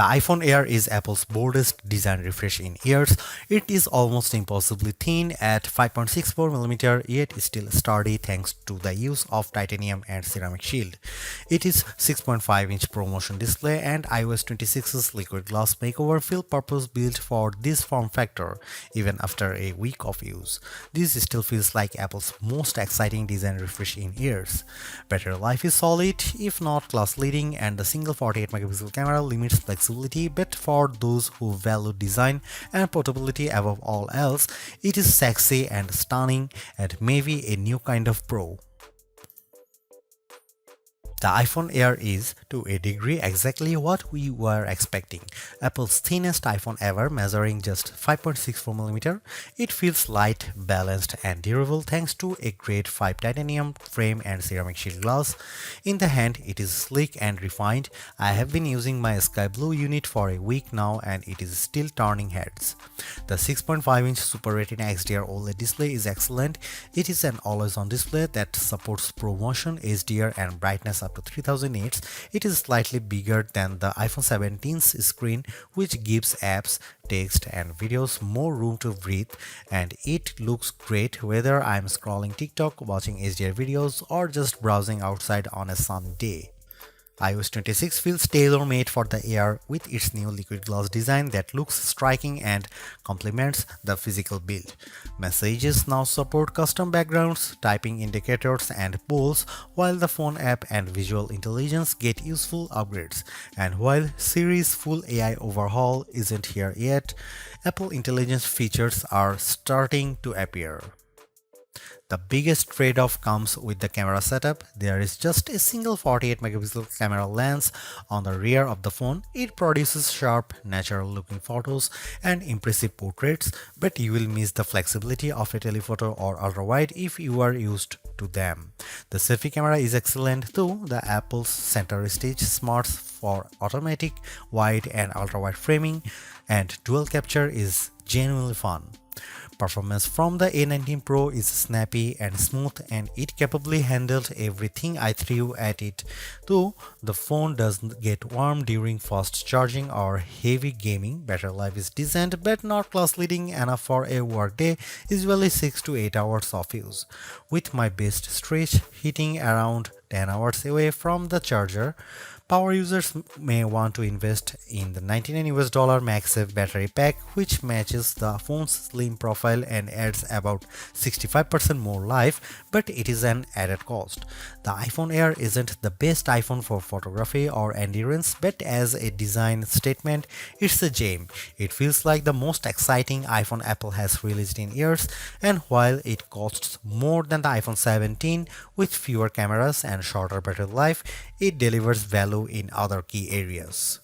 The iPhone Air is Apple's boldest design refresh in years. It is almost impossibly thin at 5.64mm, yet still sturdy thanks to the use of titanium and ceramic shield. It is 6.5-inch ProMotion display and iOS 26's liquid glass makeover feel purpose-built for this form factor even after a week of use. This still feels like Apple's most exciting design refresh in years. Battery life is solid, if not class-leading, and the single 48-megapixel camera limits flexibility, but for those who value design and portability above all else, it is sexy and stunning and maybe a new kind of pro. The iPhone Air is, to a degree, exactly what we were expecting. Apple's thinnest iPhone ever, measuring just 5.64mm. It feels light, balanced, and durable thanks to a grade 5 titanium frame and ceramic shield glass. In the hand, it is sleek and refined. I have been using my sky blue unit for a week now and it is still turning heads. The 6.5-inch Super Retina XDR OLED display is excellent. It is an always-on display that supports ProMotion, HDR, and brightness up to 3000 nits. It is slightly bigger than the iPhone 17's screen, which gives apps, text, and videos more room to breathe, and it looks great whether I'm scrolling TikTok, watching HDR videos, or just browsing outside on a sunny day. iOS 26 feels tailor-made for the Air with its new liquid glass design that looks striking and complements the physical build. Messages now support custom backgrounds, typing indicators, and polls, while the phone app and visual intelligence get useful upgrades. And while Siri's full AI overhaul isn't here yet, Apple Intelligence features are starting to appear. The biggest trade-off comes with the camera setup. There is just a single 48-megapixel camera lens on the rear of the phone. It produces sharp, natural-looking photos and impressive portraits, but you will miss the flexibility of a telephoto or ultra-wide if you are used to them. The selfie camera is excellent too. The Apple's center stage smarts for automatic, wide, and ultra-wide framing, and dual capture is genuinely fun. Performance from the A19 Pro is snappy and smooth, and it capably handled everything I threw at it, though the phone doesn't get warm during fast charging or heavy gaming. Battery life is decent but not class-leading enough for a workday, usually 6 to 8 hours of use, with my best stretch hitting around 10 hours away from the charger. Power users may want to invest in the $99 MagSafe Battery Pack, which matches the phone's slim profile and adds about 65% more life, but it is an added cost. The iPhone Air isn't the best iPhone for photography or endurance, but as a design statement, it's a gem. It feels like the most exciting iPhone Apple has released in years, and while it costs more than the iPhone 17 with fewer cameras and shorter battery life, it delivers value in other key areas.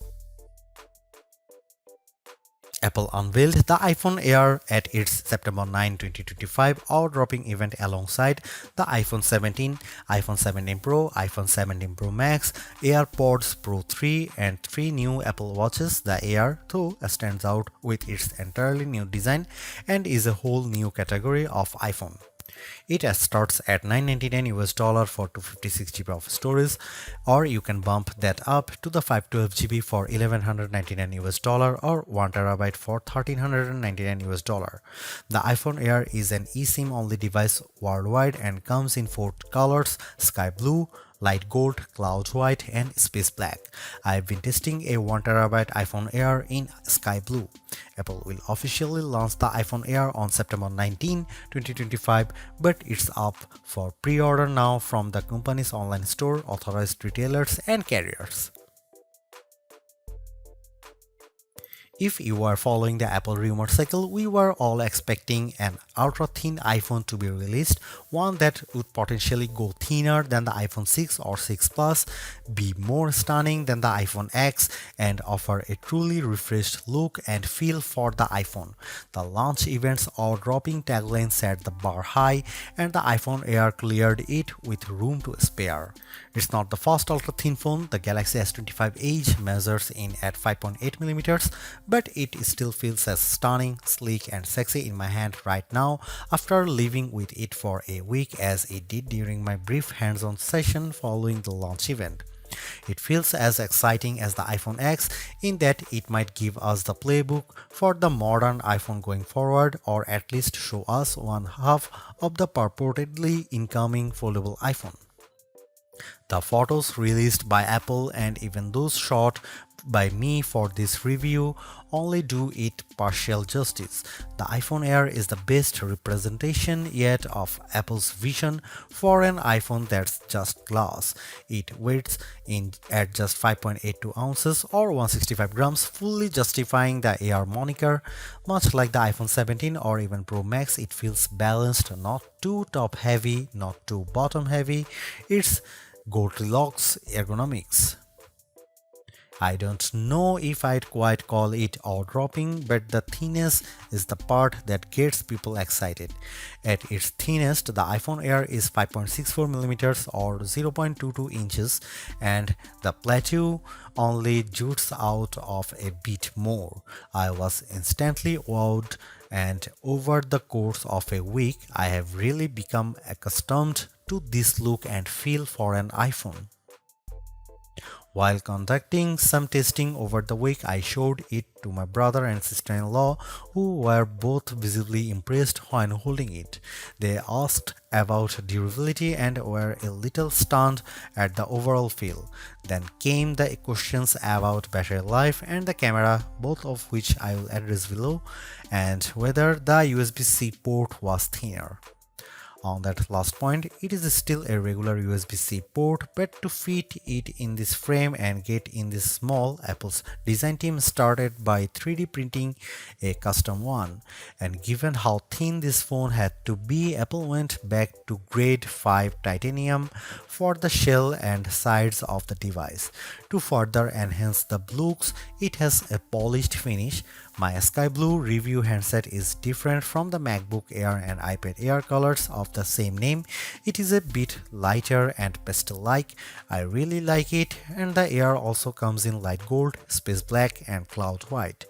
Apple unveiled the iPhone Air at its September 9, 2025 awe-dropping event alongside the iPhone 17, iPhone 17 Pro, iPhone 17 Pro Max, AirPods Pro 3, and 3 new Apple Watches. The Air, though, stands out with its entirely new design and is a whole new category of iPhone. It starts at $999 for 256 GB of storage, or you can bump that up to the 512 GB for $1,199 or 1 TB for $1,399. The iPhone Air is an eSIM only device worldwide and comes in 4 colors: sky blue, light gold, cloud white, and space black. I've been testing a 1 TB iPhone Air in sky blue. Apple will officially launch the iPhone Air on September 19, 2025, but it's up for pre-order now from the company's online store, authorized retailers, and carriers. If you are following the Apple rumor cycle, we were all expecting an ultra-thin iPhone to be released, one that would potentially go thinner than the iPhone 6 or 6 Plus, be more stunning than the iPhone X, and offer a truly refreshed look and feel for the iPhone. The launch event's awe-dropping tagline set the bar high, and the iPhone Air cleared it with room to spare. It's not the first ultra-thin phone. The Galaxy S25 Edge measures in at 5.8mm, but it still feels as stunning, sleek, and sexy in my hand right now after living with it for a week as it did during my brief hands-on session following the launch event. It feels as exciting as the iPhone X in that it might give us the playbook for the modern iPhone going forward, or at least show us one half of the purportedly incoming foldable iPhone. The photos released by Apple and even those shot by me for this review only do it partial justice. The iPhone Air is the best representation yet of Apple's vision for an iPhone that's just glass. It weighs in at just 5.82 ounces or 165 grams, fully justifying the Air moniker. Much like the iPhone 17 or even Pro Max, it feels balanced, not too top heavy, not too bottom heavy. It's Goldilocks ergonomics. I don't know if I'd quite call it eye-dropping, but the thinness is the part that gets people excited. At its thinnest, the iPhone Air is 5.64mm or 0.22 inches, and the plateau only jutes out of a bit more. I was instantly wowed, and over the course of a week, I have really become accustomed to this look and feel for an iPhone. While conducting some testing over the week, I showed it to my brother and sister-in-law, who were both visibly impressed when holding it. They asked about durability and were a little stunned at the overall feel. Then came the questions about battery life and the camera, both of which I will address below, and whether the USB-C port was thinner. On that last point, it is still a regular USB-C port, but to fit it in this frame and get in this small, Apple's design team started by 3D printing a custom one. And given how thin this phone had to be, Apple went back to grade 5 titanium for the shell and sides of the device. To further enhance the looks, it has a polished finish. My sky blue review handset is different from the MacBook Air and iPad Air colors of the same name. It is a bit lighter and pastel-like. I really like it, and the Air also comes in light gold, space black and cloud white.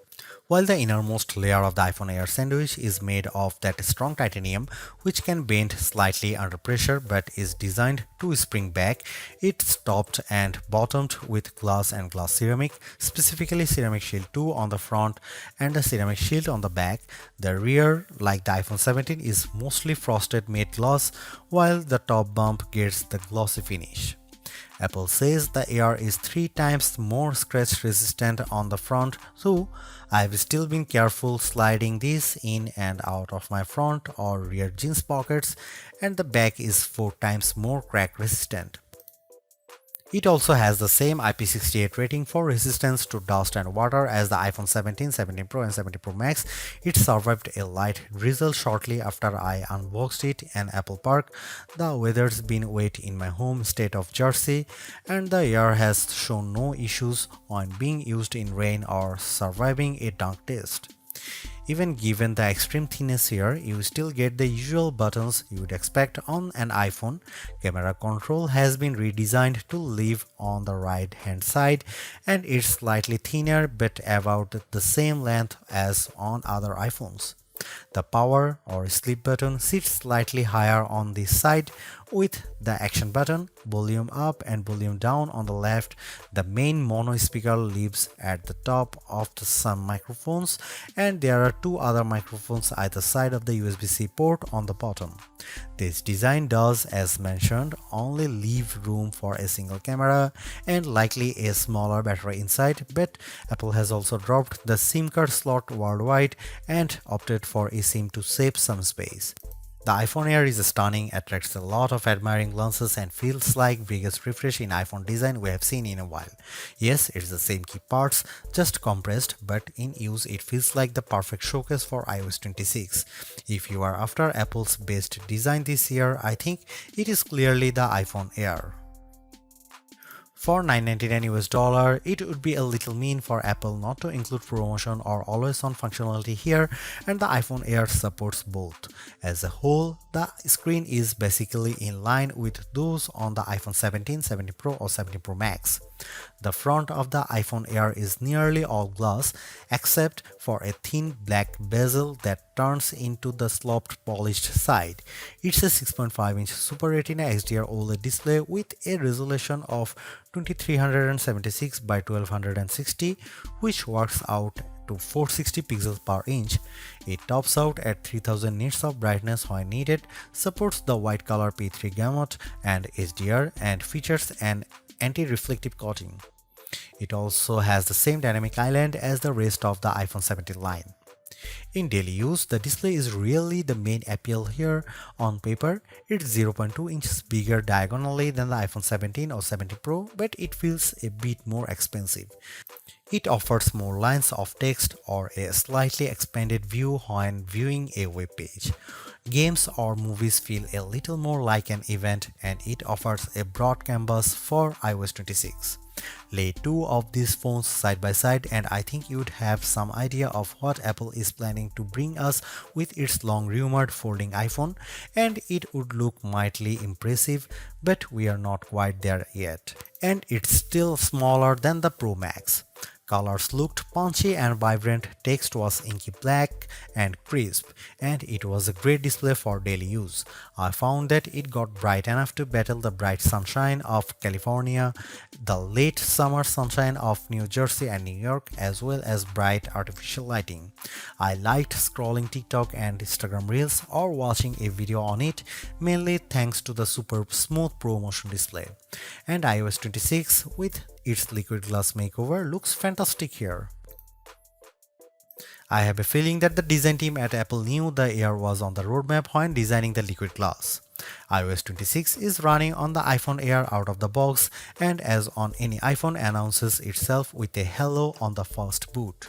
While the innermost layer of the iPhone Air sandwich is made of that strong titanium, which can bend slightly under pressure but is designed to spring back, it's topped and bottomed with glass and glass ceramic, specifically Ceramic Shield 2 on the front and the Ceramic Shield on the back. The rear, like the iPhone 17, is mostly frosted matte glass, while the top bump gets the glossy finish. Apple says the Air is 3 times more scratch resistant on the front, so I've still been careful sliding this in and out of my front or rear jeans pockets, and the back is 4 times more crack resistant. It also has the same IP68 rating for resistance to dust and water as the iPhone 17, 17 Pro and 17 Pro Max. It survived a light drizzle shortly after I unboxed it in Apple Park. The weather's been wet in my home state of Jersey, and the Air has shown no issues on being used in rain or surviving a dunk test. Even given the extreme thinness here, you still get the usual buttons you would expect on an iPhone. Camera control has been redesigned to live on the right hand side, and it's slightly thinner but about the same length as on other iPhones. The power or sleep button sits slightly higher on this side, with the action button, volume up and volume down on the left. The main mono speaker lives at the top of some microphones, and there are 2 other microphones either side of the USB-C port on the bottom. This design does, as mentioned, only leave room for a single camera and likely a smaller battery inside, but Apple has also dropped the SIM card slot worldwide and opted for eSIM to save some space. The iPhone Air is stunning, attracts a lot of admiring glances, and feels like biggest refresh in iPhone design we have seen in a while. Yes, it's the same key parts, just compressed, but in use it feels like the perfect showcase for iOS 26. If you are after Apple's best design this year, I think it is clearly the iPhone Air. For $999 US, it would be a little mean for Apple not to include promotion or always-on functionality here, and the iPhone Air supports both. As a whole, the screen is basically in line with those on the iPhone 17, 17 Pro or 17 Pro Max. The front of the iPhone Air is nearly all glass except for a thin black bezel that turns into the sloped polished side. It's a 6.5-inch Super Retina XDR OLED display with a resolution of 2376 by 1260, which works out to 460 pixels per inch. It tops out at 3000 nits of brightness when needed, supports the white color P3 gamut and HDR, and features an anti-reflective coating. It also has the same dynamic island as the rest of the iPhone 17 line. In daily use, the display is really the main appeal here. On paper, it's 0.2 inches bigger diagonally than the iPhone 17 or 17 Pro, but it feels a bit more expensive. It offers more lines of text or a slightly expanded view when viewing a web page. Games or movies feel a little more like an event, and it offers a broad canvas for iOS 26. Lay two of these phones side by side and I think you'd have some idea of what Apple is planning to bring us with its long-rumored folding iPhone, and it would look mightily impressive, but we are not quite there yet. And it's still smaller than the Pro Max. Colors looked punchy and vibrant, text was inky black and crisp, and it was a great display for daily use. I found that it got bright enough to battle the bright sunshine of California, the late summer sunshine of New Jersey and New York, as well as bright artificial lighting. I liked scrolling TikTok and Instagram Reels or watching a video on it, mainly thanks to the super smooth Pro Motion display. And iOS 26 with its liquid glass makeover looks fantastic here. I have a feeling that the design team at Apple knew the Air was on the roadmap when designing the liquid glass. iOS 26 is running on the iPhone Air out of the box, and as on any iPhone, announces itself with a hello on the first boot.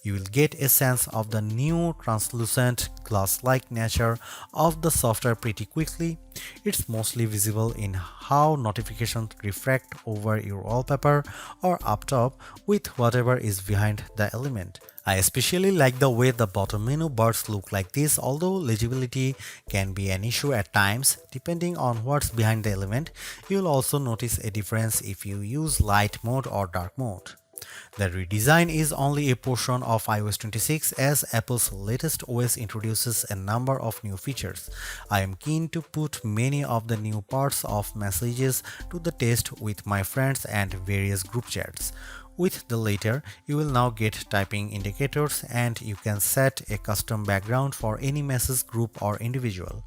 You will get a sense of the new translucent glass-like nature of the software pretty quickly. It's mostly visible in how notifications refract over your wallpaper or up top with whatever is behind the element. I especially like the way the bottom menu bars look like this, although legibility can be an issue at times depending on what's behind the element. You'll also notice a difference if you use light mode or dark mode. The redesign is only a portion of iOS 26 as Apple's latest OS introduces a number of new features. I am keen to put many of the new parts of messages to the test with my friends and various group chats. With the latter, you will now get typing indicators and you can set a custom background for any message group or individual.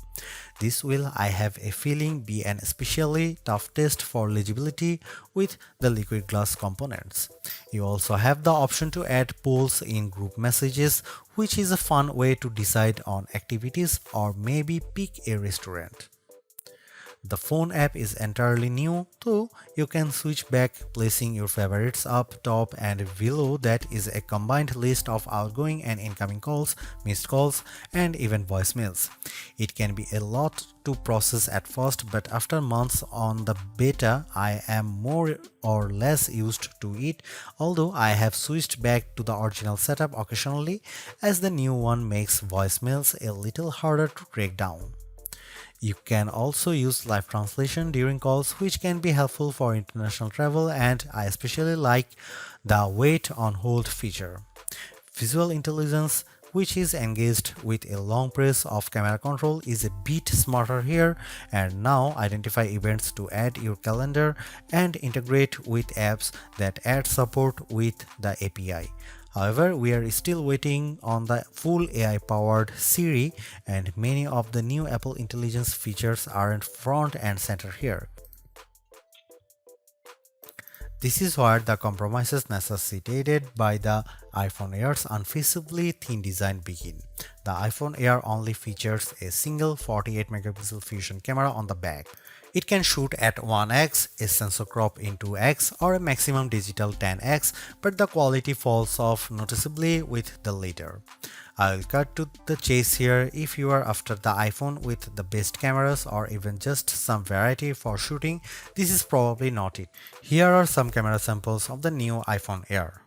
This will, I have a feeling, be an especially tough test for legibility with the liquid glass components. You also have the option to add polls in group messages, which is a fun way to decide on activities or maybe pick a restaurant. The phone app is entirely new, though you can switch back, placing your favorites up top, and below that is a combined list of outgoing and incoming calls, missed calls, and even voicemails. It can be a lot to process at first, but after months on the beta, I am more or less used to it, although I have switched back to the original setup occasionally, as the new one makes voicemails a little harder to track down. You can also use live translation during calls, which can be helpful for international travel, and I especially like the wait on hold feature. Visual intelligence, which is engaged with a long press of camera control, is a bit smarter here and now identify events to add your calendar and integrate with apps that add support with the API. However, we are still waiting on the full AI-powered Siri, and many of the new Apple Intelligence features aren't front and center here. This is where the compromises necessitated by the iPhone Air's unfeasibly thin design begin. The iPhone Air only features a single 48 megapixel fusion camera on the back. It can shoot at 1x, a sensor crop in 2x, or a maximum digital 10x, but the quality falls off noticeably with the latter. I'll cut to the chase here. If you are after the iPhone with the best cameras or even just some variety for shooting, this is probably not it. Here are some camera samples of the new iPhone Air.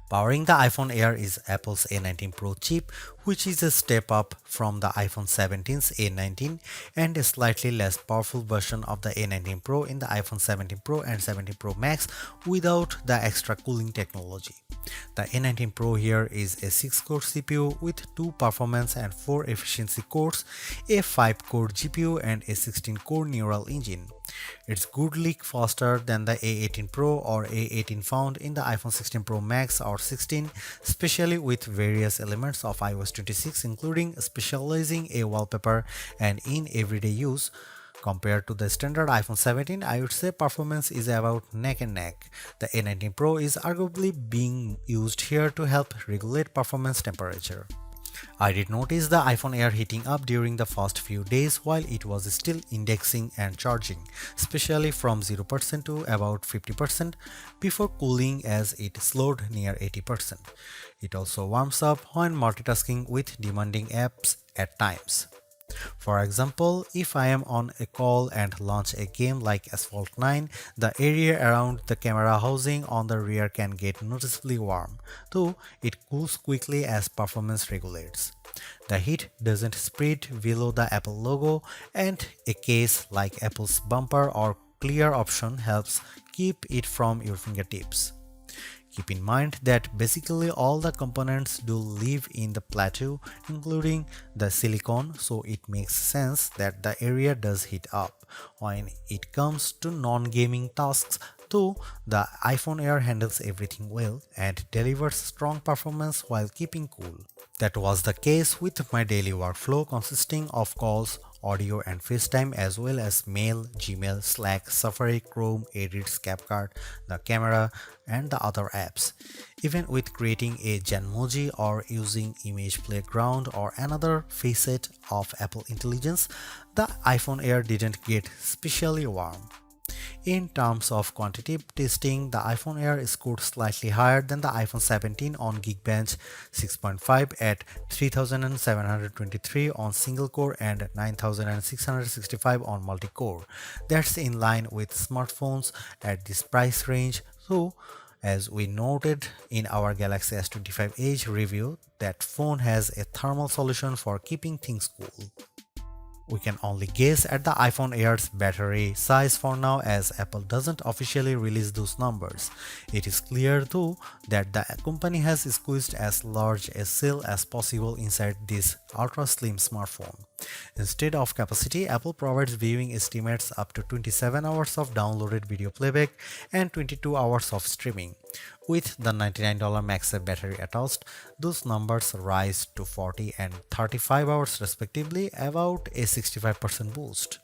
Powering the iPhone Air is Apple's A19 Pro chip, which is a step up from the iPhone 17's A19 and a slightly less powerful version of the A19 Pro in the iPhone 17 Pro and 17 Pro Max without the extra cooling technology. The A19 Pro here is a 6-core CPU with 2 performance and 4 efficiency cores, a 5-core GPU and a 16-core neural engine. It's goodly faster than the A18 Pro or A18 found in the iPhone 16 Pro Max or 16, especially with various elements of iOS 26 including specializing a wallpaper and in everyday use. Compared to the standard iPhone 17, I would say performance is about neck and neck. The A19 Pro is arguably being used here to help regulate performance temperature. I did notice the iPhone Air heating up during the first few days while it was still indexing and charging, especially from 0% to about 50% before cooling as it slowed near 80%. It also warms up when multitasking with demanding apps at times. For example, if I am on a call and launch a game like Asphalt 9, the area around the camera housing on the rear can get noticeably warm, though it cools quickly as performance regulates. The heat doesn't spread below the Apple logo, and a case like Apple's bumper or clear option helps keep it from your fingertips. Keep in mind that basically all the components do live in the plateau, including the silicone, so it makes sense that the area does heat up. When it comes to non-gaming tasks, though, the iPhone Air handles everything well and delivers strong performance while keeping cool. That was the case with my daily workflow consisting of calls, audio and FaceTime as well as mail, Gmail, Slack, Safari, Chrome, Edits, CapCut, the camera and the other apps. Even with creating a Genmoji or using Image Playground or another facet of Apple Intelligence, the iPhone Air didn't get especially warm. In terms of quantitative testing, the iPhone Air scored slightly higher than the iPhone 17 on Geekbench 6.5 at 3723 on single core and 9665 on multi-core. That's in line with smartphones at this price range, though as we noted in our Galaxy S25 Edge review, that phone has a thermal solution for keeping things cool. We can only guess at the iPhone Air's battery size for now as Apple doesn't officially release those numbers. It is clear though that the company has squeezed as large a cell as possible inside this ultra slim smartphone. Instead of capacity, Apple provides viewing estimates up to 27 hours of downloaded video playback and 22 hours of streaming. With the $99 MagSafe battery attached, those numbers rise to 40 and 35 hours respectively, about a 65% boost.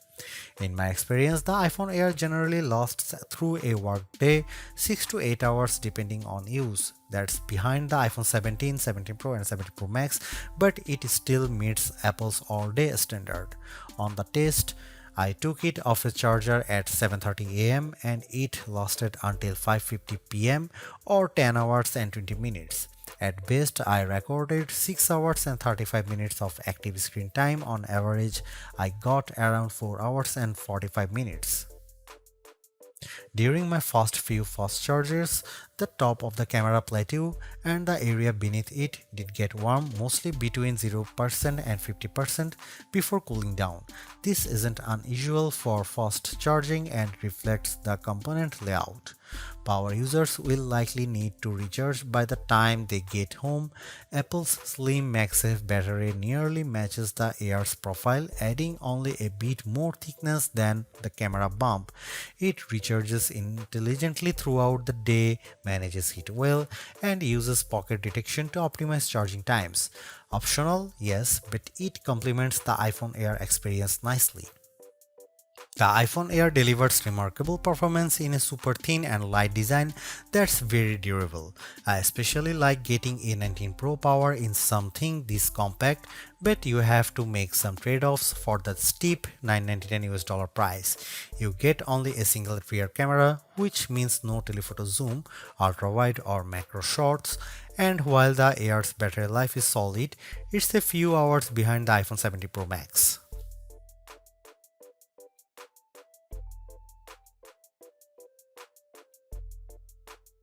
In my experience, the iPhone Air generally lasts through a workday 6 to 8 hours depending on use. That's behind the iPhone 17, 17 Pro and 17 Pro Max, but it still meets Apple's all-day standard. On the test, I took it off a charger at 7:30 am and it lasted until 5:50 pm or 10 hours and 20 minutes. At best, I recorded 6 hours and 35 minutes of active screen time. On average, I got around 4 hours and 45 minutes. During my first few fast charges, the top of the camera plateau and the area beneath it did get warm, mostly between 0% and 50% before cooling down. This isn't unusual for fast charging and reflects the component layout. Power users will likely need to recharge by the time they get home. Apple's slim MagSafe battery nearly matches the Air's profile, adding only a bit more thickness than the camera bump. It recharges intelligently throughout the day, manages heat well, and uses pocket detection to optimize charging times. Optional, yes, but it complements the iPhone Air experience nicely. The iPhone Air delivers remarkable performance in a super thin and light design that's very durable. I especially like getting A19 Pro power in something this compact, but you have to make some trade-offs for the steep $999 price. You get only a single rear camera, which means no telephoto zoom, ultra-wide or macro shots, and while the Air's battery life is solid, it's a few hours behind the iPhone 17 Pro Max.